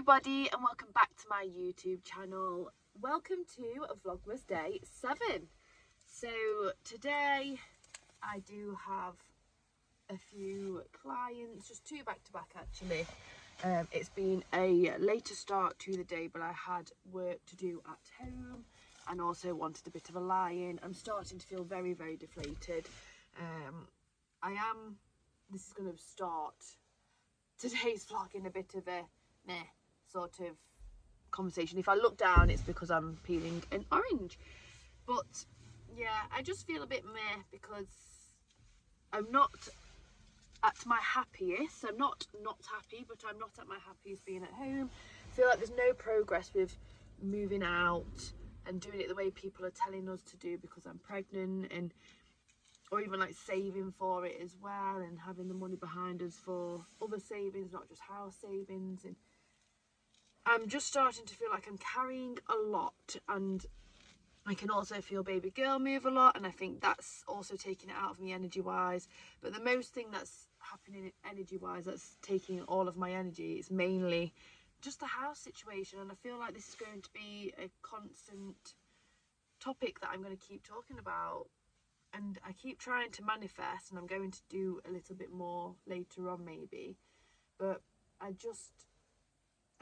everybody and welcome back to my YouTube channel. Welcome to Vlogmas day 7. So today I do have a few clients, just 2 back to back actually. It's been a later start to the day, but I had work to do at home and also wanted a bit of a lie-in. I'm starting to feel very deflated. This is going to start today's vlog in a bit of a meh sort of conversation. If I look down, it's because I'm peeling an orange. But yeah, I just feel a bit meh because I'm not at my happiest. I'm not happy, but I'm not at my happiest being at home. I feel like there's no progress with moving out and doing it the way people are telling us to do because I'm pregnant, and or even like saving for it as well and having the money behind us for other savings, not just house savings. And I'm just starting to feel like I'm carrying a lot, and I can also feel baby girl move a lot, and I think that's also taking it out of me energy wise. But the most thing that's happening energy wise that's taking all of my energy is mainly just the house situation, and I feel like this is going to be a constant topic that I'm going to keep talking about. And I keep trying to manifest, and I'm going to do a little bit more later on maybe, but I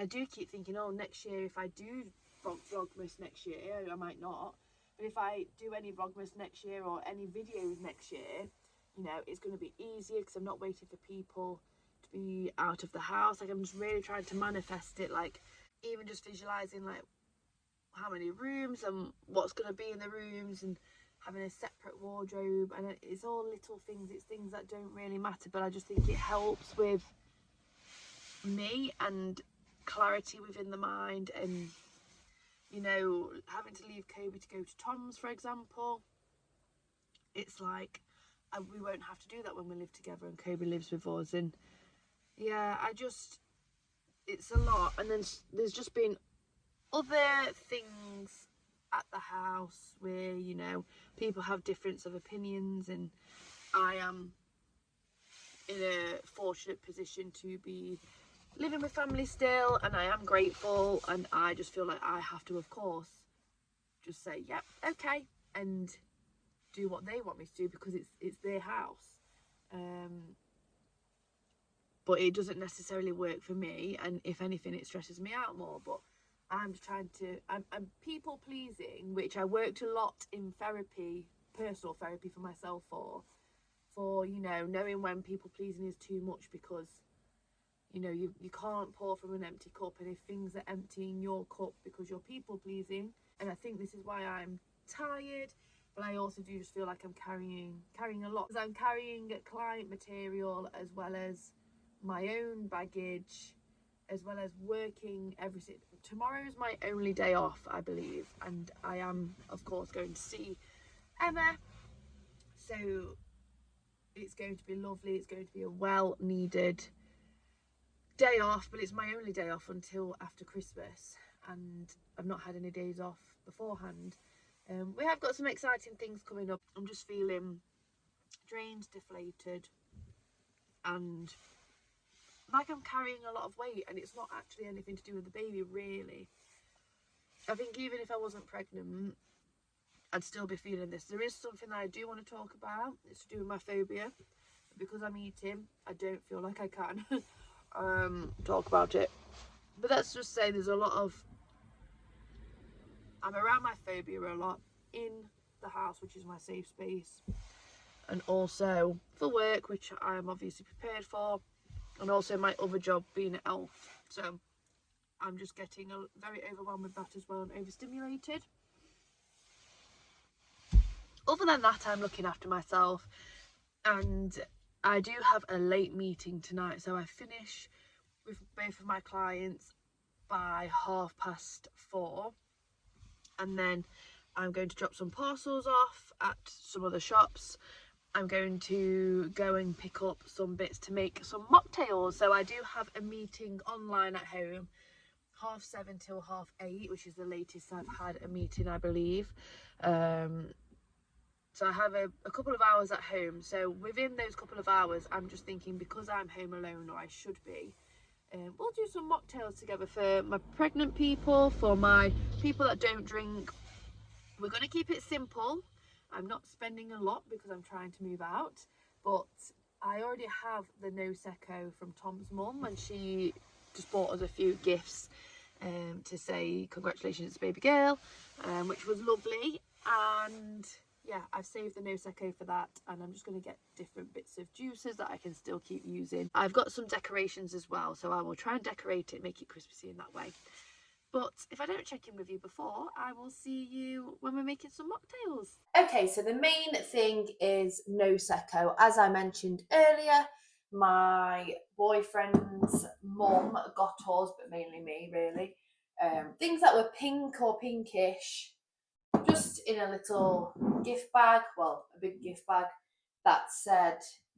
do keep thinking, oh, next year if I do Vlogmas next year, I might not, but if I do any Vlogmas next year or any videos next year, you know, it's going to be easier because I'm not waiting for people to be out of the house. Like, I'm just really trying to manifest it, like even just visualizing like how many rooms and what's going to be in the rooms, and having a separate wardrobe. And it's all little things, it's things that don't really matter, but I just think it helps with me and clarity within the mind. And you know, having to leave Kobe to go to Tom's, for example, it's like we won't have to do that when we live together and Kobe lives with us. And yeah, it's a lot. And then there's just been other things at the house where, you know, people have difference of opinions, and I am in a fortunate position to be living with family still, and I am grateful, and I just feel like I have to, of course, just say yep, okay, and do what they want me to do because it's their house. But it doesn't necessarily work for me, and if anything it stresses me out more. But I'm just trying to, I'm people pleasing, which I worked a lot in therapy, personal therapy for myself for you know, knowing when people pleasing is too much, because you know, you can't pour from an empty cup, and if things are emptying your cup because you're people pleasing, and I think this is why I'm tired, but I also do just feel like I'm carrying a lot, because I'm carrying client material as well as my own baggage, as well as working everything. Tomorrow is my only day off, I believe, and I am of course going to see Emma, so it's going to be lovely. It's going to be a well needed day off, but it's my only day off until after Christmas, and I've not had any days off beforehand. We have got some exciting things coming up. I'm just feeling drained, deflated, and like I'm carrying a lot of weight, and it's not actually anything to do with the baby really. I think even if I wasn't pregnant, I'd still be feeling this. There is something that I do want to talk about. It's to do with my phobia. Because I'm eating, I don't feel like I can talk about it. But let's just say there's a lot of, I'm around my phobia a lot in the house, which is my safe space, and also for work, which I am obviously prepared for, and also my other job being an elf. So I'm just getting very overwhelmed with that as well, and overstimulated. Other than that, I'm looking after myself, and I do have a late meeting tonight, so I finish with both of my clients by 4:30, and then I'm going to drop some parcels off at some other shops. I'm going to go and pick up some bits to make some mocktails. So I do have a meeting online at home, 7:30 till 8:30, which is the latest I've had a meeting, I believe. So I have a couple of hours at home. So within those couple of hours, I'm just thinking, because I'm home alone, or I should be, we'll do some mocktails together for my pregnant people, for my people that don't drink. We're going to keep it simple. I'm not spending a lot because I'm trying to move out, but I already have the no secco from Tom's mum, and she just bought us a few gifts to say congratulations baby girl, which was lovely. And yeah, I've saved the no secco for that, and I'm just going to get different bits of juices that I can still keep using. I've got some decorations as well, so I will try and decorate it, make it Christmassy in that way. But if I don't check in with you before, I will see you when we're making some mocktails. Okay, so the main thing is no secco. As I mentioned earlier, my boyfriend's mum got us, but mainly me really, things that were pink or pinkish, just in a little gift bag, well, a big gift bag that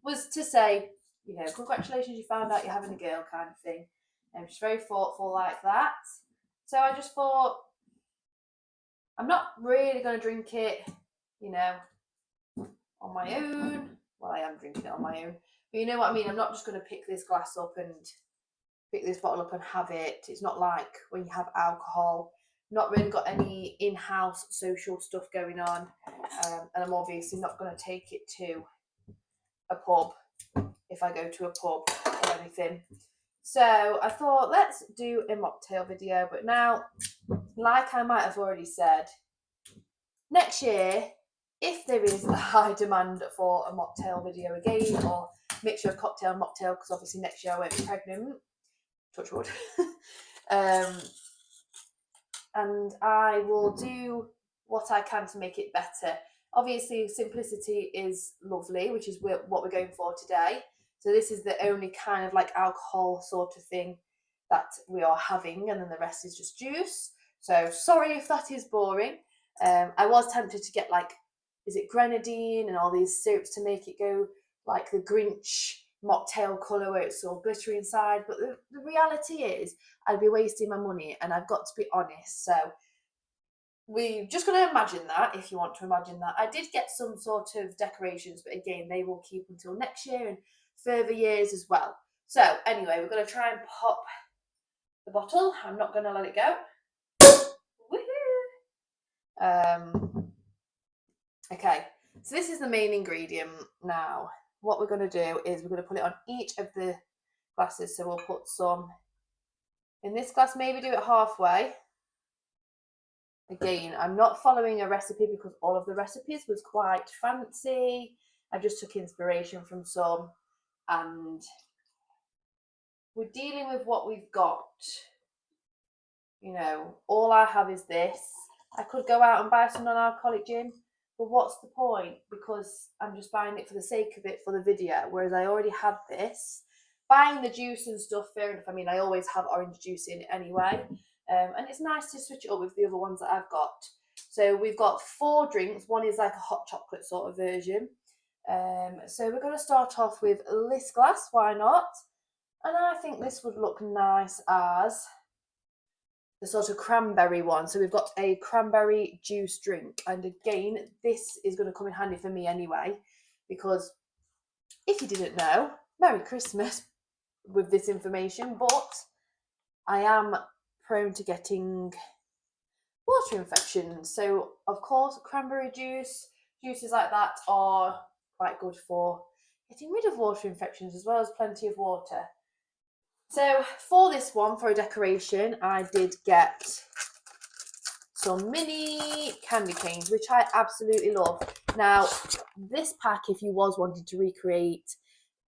was to say, you know, congratulations, you found out you're having a girl kind of thing. And she's very thoughtful like that. So I just thought, I'm not really going to drink it, you know, on my own. Well, I am drinking it on my own. But you know what I mean? I'm not just going to pick this glass up and pick this bottle up and have it. It's not like when you have alcohol. Not really got any in-house social stuff going on. And I'm obviously not going to take it to a pub if I go to a pub or anything. So I thought, let's do a mocktail video. But now, like I might have already said, next year, if there is a high demand for a mocktail video again, or mixture of cocktail and mocktail, because obviously next year I won't be pregnant, touch wood, and I will do what I can to make it better. Obviously, simplicity is lovely, which is what we're going for today. So this is the only kind of like alcohol sort of thing that we are having, and then the rest is just juice. So sorry if that is boring. I was tempted to get like, is it grenadine and all these syrups to make it go like the Grinch mocktail colour where it's all glittery inside. But the reality is I'd be wasting my money, and I've got to be honest. So we're just going to imagine that, if you want to imagine that. I did get some sort of decorations, but again, they will keep until next year and further years as well. So anyway, we're going to try and pop the bottle. I'm not going to let it go. Woohoo! Okay, so this is the main ingredient now. What we're going to do is we're going to put it on each of the glasses. So we'll put some in this glass, maybe do it halfway. Again, I'm not following a recipe because all of the recipes was quite fancy. I just took inspiration from some, and we're dealing with what we've got. You know, all I have is this. I could go out and buy some non-alcoholic gin, but what's the point? Because I'm just buying it for the sake of it for the video, whereas I already had this. Buying the juice and stuff, fair enough. I mean, I always have orange juice in anyway. And it's nice to switch it up with the other ones that I've got. So we've got 4 drinks. One is like a hot chocolate sort of version. So we're going to start off with this glass. Why not? And I think this would look nice as the sort of cranberry one. So we've got a cranberry juice drink. And again, this is going to come in handy for me anyway, because if you didn't know, Merry Christmas with this information, but I am prone to getting water infections. So of course, cranberry juice, juices like that are quite good for getting rid of water infections, as well as plenty of water. So for this one, for a decoration, I did get some mini candy canes, which I absolutely love. Now, this pack, if you was wanting to recreate,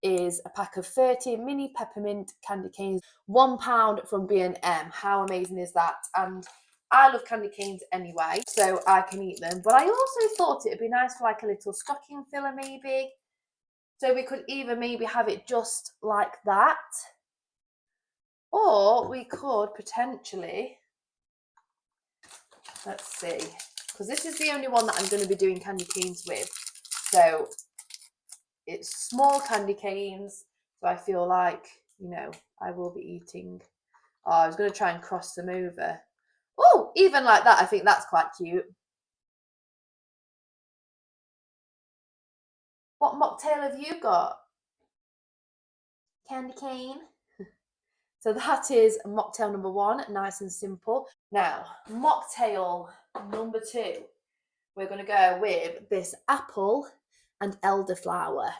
is a pack of 30 mini peppermint candy canes, £1 from B&M. How amazing is that? And I love candy canes anyway, so I can eat them. But I also thought it'd be nice for like a little stocking filler maybe. So we could either maybe have it just like that, or we could potentially, let's see, because this is the only one that I'm going to be doing candy canes with. So it's small candy canes, so I feel like, you know, I will be eating. Oh, I was going to try and cross them over. Oh, even like that, I think that's quite cute. What mocktail have you got? Candy cane? So that is mocktail number 1, nice and simple. Now, mocktail number 2, we're going to go with this apple and elderflower.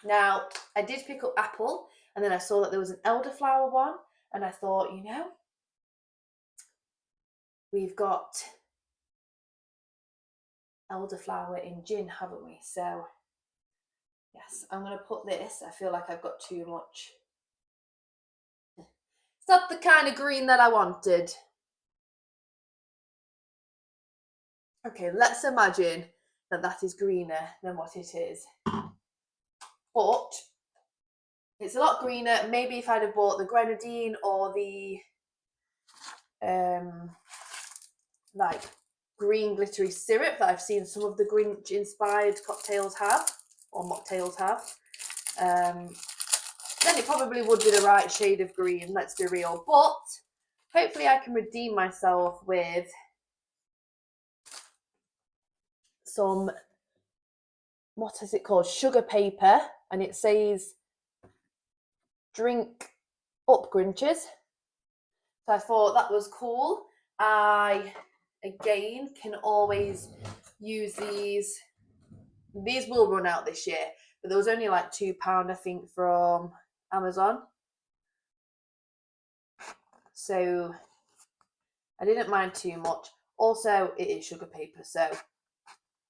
Now, I did pick up apple, and then I saw that there was an elderflower one, and I thought, you know, we've got elderflower in gin, haven't we? So, yes, I'm going to put this. I feel like I've got too much. It's not the kind of green that I wanted. Okay, let's imagine that that is greener than what it is. But it's a lot greener. Maybe if I'd have bought the grenadine or the like green glittery syrup that I've seen some of the Grinch inspired cocktails have, or mocktails have, then it probably would be the right shade of green, let's be real. But hopefully I can redeem myself with some, what is it called, sugar paper, and it says drink up Grinches. So I thought that was cool. I again can always use these. These will run out this year, but there was only like £2 I think from Amazon, so I didn't mind too much. Also, it is sugar paper, so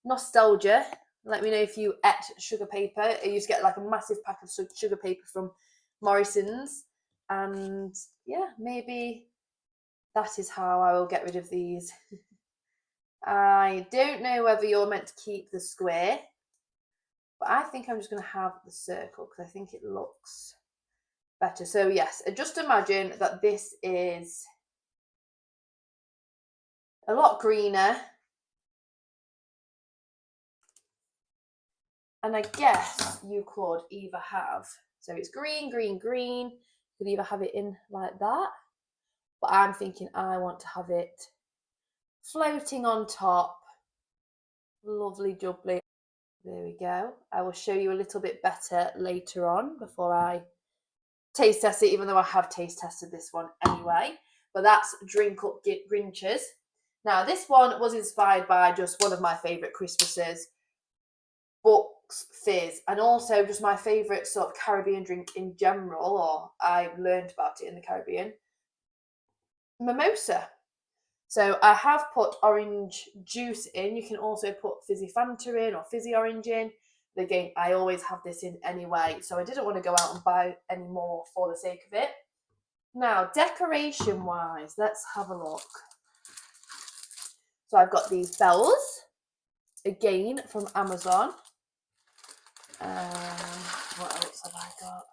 nostalgia. Let me know if you ate sugar paper. I used to get like a massive pack of sugar paper from Morrison's, and yeah, maybe that is how I will get rid of these. I don't know whether you're meant to keep the square, but I think I'm just going to have the circle because I think it looks better. So yes, just imagine that this is a lot greener. And I guess you could either have, so it's green, green, green. You could either have it in like that, but I'm thinking I want to have it floating on top. Lovely jubbly. There we go. I will show you a little bit better later on before I taste test it, even though I have taste tested this one anyway. But that's Drink Up Grinches. Now, this one was inspired by just one of my favourite Christmases, Bucks Fizz, and also just my favourite sort of Caribbean drink in general, or I learned about it in the Caribbean, mimosa. So I have put orange juice in. You can also put fizzy Fanta in or fizzy orange in. But again, I always have this in anyway, so I didn't want to go out and buy any more for the sake of it. Now, decoration-wise, let's have a look. So I've got these bells, again from Amazon. What else have I got?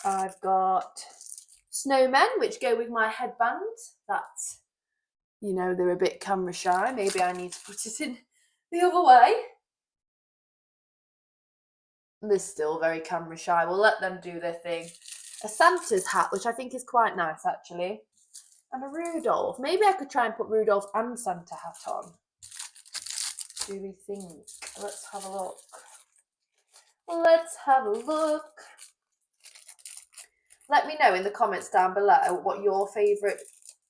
I've got snowmen, which go with my headband. That's, you know, they're a bit camera shy. Maybe I need to put it in the other way. They're still very camera shy. We'll let them do their thing. A Santa's hat, which I think is quite nice, actually. And a Rudolph. Maybe I could try and put Rudolph and Santa hat on. Do we think? Let's have a look. Let's have a look. Let me know in the comments down below what your favourite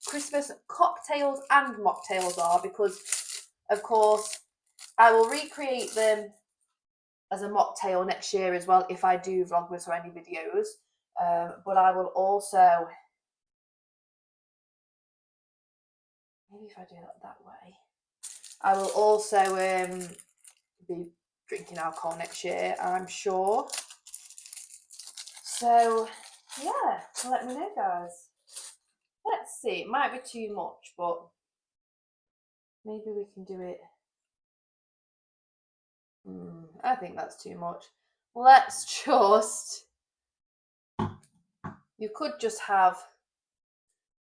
Christmas cocktails and mocktails are, because, of course, I will recreate them as a mocktail next year as well if I do Vlogmas or any videos. But I will also, maybe if I do it that way, I will also be drinking alcohol next year, I'm sure. So yeah, let me know, guys. Let's see, it might be too much, but maybe we can do it. I think that's too much. Let's just, you could just have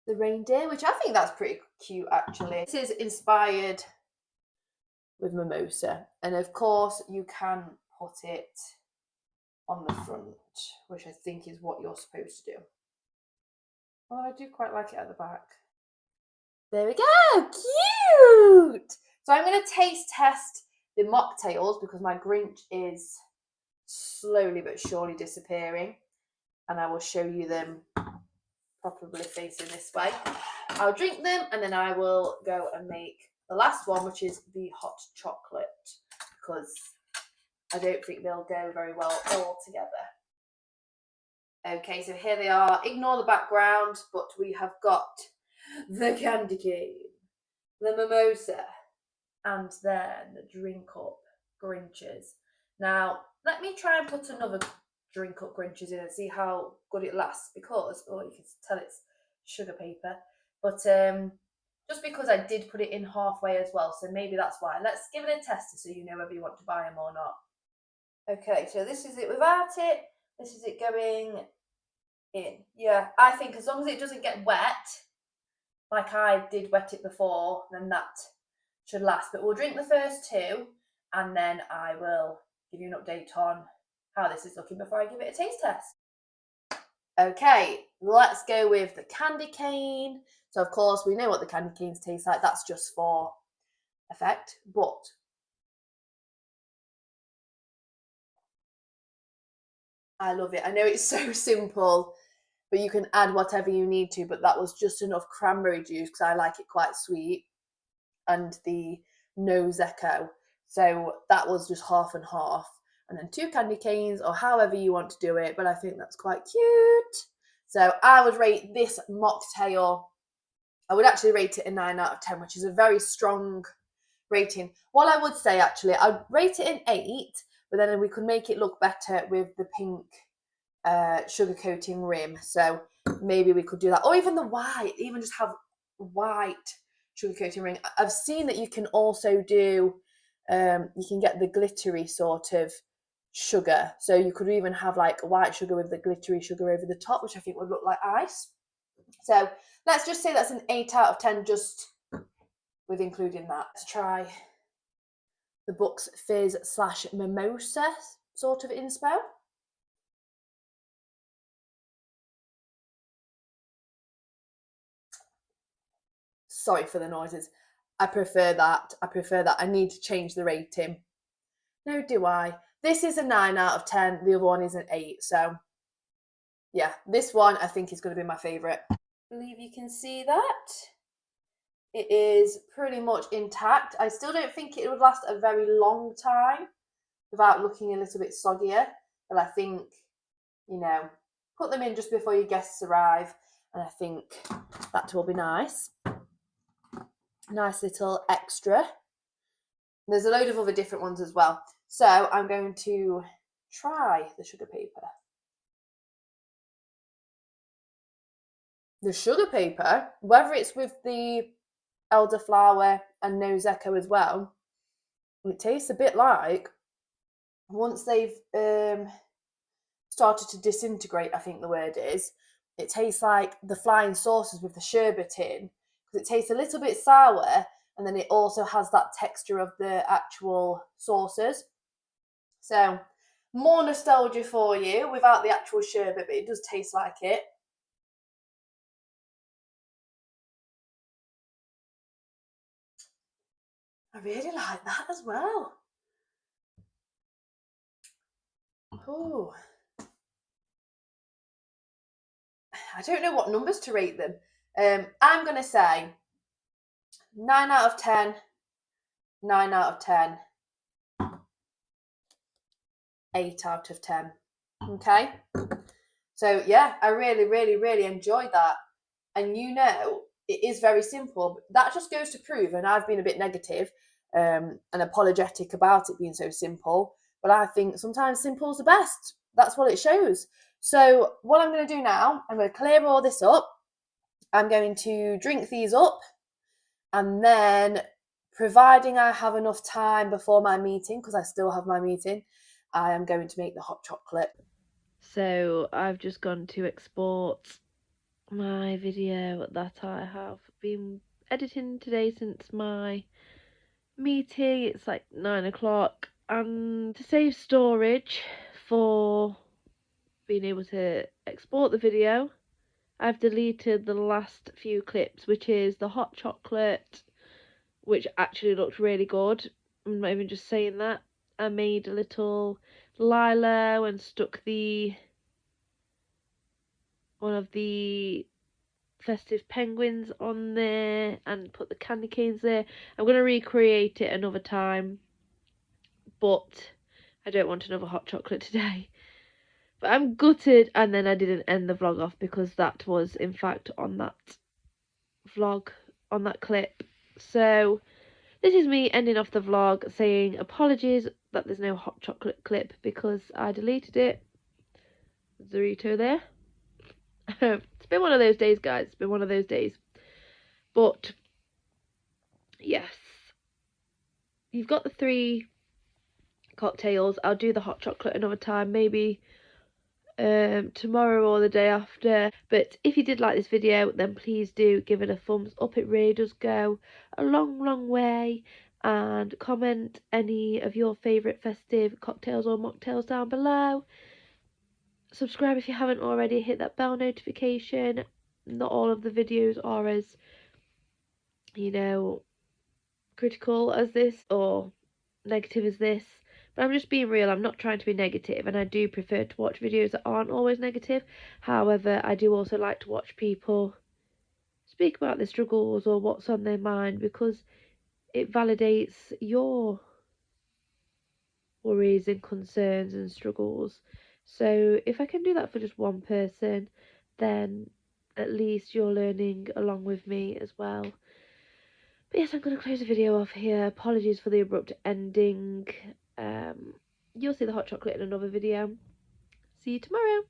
the reindeer, which I think that's pretty cute actually. This is inspired with mimosa, and of course you can put it on the front, which I think is what you're supposed to do. Oh, I do quite like it at the back. There we go, cute! So I'm going to taste test the mocktails because my Grinch is slowly but surely disappearing. and I will show you them probably facing this way. I'll drink them and then I will go and make the last one, which is the hot chocolate, because I don't think they'll go very well all together. Okay, so here they are. Ignore the background, but we have got the candy cane, the mimosa, and then the drink up Grinches. Now, let me try and put another drink up Grinches in and see how good it lasts, because, oh, you can tell it's sugar paper, but just because I did put it in halfway as well, so maybe that's why. Let's give it a test so you know whether you want to buy them or not. Okay, so this is it without it. This is it going in. Yeah, I think as long as it doesn't get wet, like I did wet it before, then that should last. But we'll drink the first two and then I will give you an update on how this is looking before I give it a taste test. Okay, let's go with the candy cane. So of course we know what the candy canes taste like. That's just for effect, but I love it. I know it's so simple, but you can add whatever you need to, but that was just enough cranberry juice because I like it quite sweet, and the nose echo. So that was just half and half. And then 2 candy canes, or however you want to do it, but I think that's quite cute. So I would rate this mocktail, I would actually rate it a 9 out of 10, which is a very strong rating. What I would say, actually, I'd rate it an 8, but then we could make it look better with the pink sugar coating rim. So maybe we could do that, or even the white, even just have white sugar coating ring. I've seen that you can also do, you can get the glittery sort of sugar. So you could even have like white sugar with the glittery sugar over the top, which I think would look like ice. So let's just say that's an 8 out of 10, just with including that. Let's try the Bucks Fizz / Mimosa sort of inspo. Sorry for the noises. I prefer that. I need to change the rating. No, do I? This is a 9 out of 10. The other one is an 8. So, yeah, this one I think is going to be my favourite. I believe you can see that. It is pretty much intact. I still don't think it would last a very long time without looking a little bit soggier. But I think, you know, put them in just before your guests arrive, and I think that will be nice. Nice little extra. There's a load of other different ones as well. So I'm going to try the sugar paper. The sugar paper, whether it's with the elderflower and nose echo as well, it tastes a bit like, once they've started to disintegrate, I think the word is, it tastes like the flying saucers with the sherbet in, because it tastes a little bit sour, and then it also has that texture of the actual saucers. So more nostalgia for you without the actual sherbet, but it does taste like it. I really like that as well. Oh, I don't know what numbers to rate them. I'm going to say 9 out of 10, 9 out of 10, 8 out of 10. Okay? So, yeah, I really enjoyed that. And you know, it is very simple. But that just goes to prove, and I've been a bit negative and apologetic about it being so simple, but I think sometimes simple's the best. That's what it shows. So what I'm going to do now, I'm going to clear all this up. I'm going to drink these up, and then, providing I have enough time before my meeting, because I still have my meeting, I am going to make the hot chocolate. So I've just gone to export my video that I have been editing today since my meeting. It's like 9 o'clock, and to save storage for being able to export the video, I've deleted the last few clips, which is the hot chocolate, which actually looked really good. I'm not even just saying that. I made a little lilo and stuck the one of the festive penguins on there and put the candy canes there. I'm going to recreate it another time, but I don't want another hot chocolate today. But I'm gutted, and then I didn't end the vlog off because that was in fact on that vlog, on that clip. So this is me ending off the vlog saying apologies that there's no hot chocolate clip because I deleted it. Dorito there. It's been one of those days, guys. It's been one of those days. But yes, you've got the 3 cocktails. I'll do the hot chocolate another time, maybe tomorrow or the day after. But if you did like this video, then please do give it a thumbs up. It really does go a long way. And comment any of your favourite festive cocktails or mocktails down below. Subscribe if you haven't already. Hit that bell notification. Not all of the videos are as, you know, critical as this or negative as this. But I'm just being real. I'm not trying to be negative, and I do prefer to watch videos that aren't always negative. However, I do also like to watch people speak about their struggles or what's on their mind, because it validates your worries and concerns and struggles. So if I can do that for just one person, then at least you're learning along with me as well. But yes, I'm going to close the video off here. Apologies for the abrupt ending. You'll see the hot chocolate in another video. See you tomorrow.